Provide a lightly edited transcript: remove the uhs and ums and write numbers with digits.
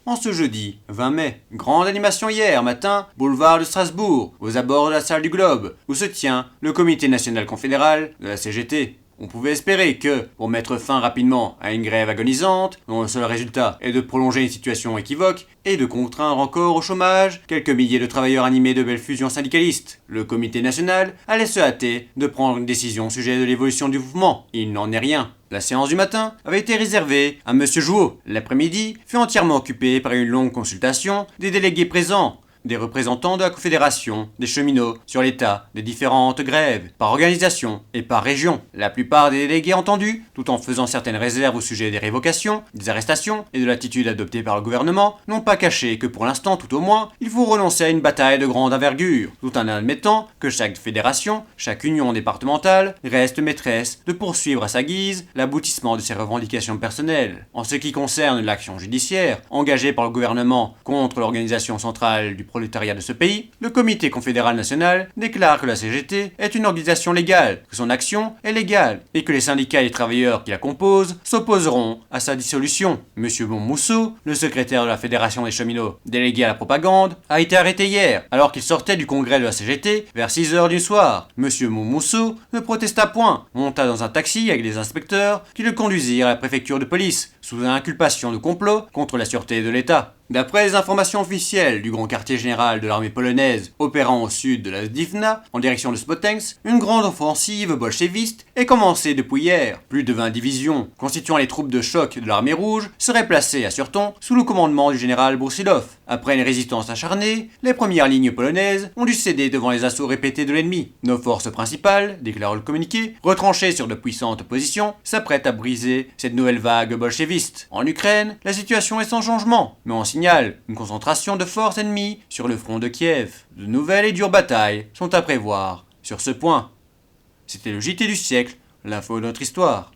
En ce jeudi 20 mai, grande animation hier matin, boulevard de Strasbourg, aux abords de la salle du Globe, où se tient le Comité national confédéral de la CGT. On pouvait espérer que, pour mettre fin rapidement à une grève agonisante, dont le seul résultat est de prolonger une situation équivoque et de contraindre encore au chômage quelques milliers de travailleurs animés de belles fusions syndicalistes, le comité national allait se hâter de prendre une décision au sujet de l'évolution du mouvement. Il n'en est rien. La séance du matin avait été réservée à M. Jouot. L'après-midi fut entièrement occupée par une longue consultation des délégués présents, des représentants de la Confédération des cheminots sur l'état des différentes grèves, par organisation et par région. La plupart des délégués entendus, tout en faisant certaines réserves au sujet des révocations, des arrestations et de l'attitude adoptée par le gouvernement, n'ont pas caché que pour l'instant tout au moins, il faut renoncer à une bataille de grande envergure, tout en admettant que chaque fédération, chaque union départementale, reste maîtresse de poursuivre à sa guise l'aboutissement de ses revendications personnelles. En ce qui concerne l'action judiciaire, engagée par le gouvernement contre l'organisation centrale du prolétariat de ce pays, le Comité confédéral national déclare que la CGT est une organisation légale, que son action est légale, et que les syndicats et les travailleurs qui la composent s'opposeront à sa dissolution. Monsieur Montmousseau, le secrétaire de la Fédération des cheminots, délégué à la propagande, a été arrêté hier, alors qu'il sortait du congrès de la CGT vers 6h du soir. Monsieur Montmousseau ne protesta point, monta dans un taxi avec des inspecteurs qui le conduisirent à la préfecture de police, sous inculpation de complot contre la sûreté de l'État. D'après les informations officielles du grand quartier général de l'armée polonaise opérant au sud de la Zdivna, en direction de Smolensk, une grande offensive bolchéviste est commencée depuis hier. Plus de 20 divisions, constituant les troupes de choc de l'armée rouge, seraient placées à Surton sous le commandement du général Brusilov. Après une résistance acharnée, les premières lignes polonaises ont dû céder devant les assauts répétés de l'ennemi. Nos forces principales, déclare le communiqué, retranchées sur de puissantes positions, s'apprêtent à briser cette nouvelle vague bolchéviste. En Ukraine, la situation est sans changement, mais on signale une concentration de forces ennemies sur le front de Kiev. De nouvelles et dures batailles sont à prévoir sur ce point. C'était le JT du siècle, l'info de notre histoire.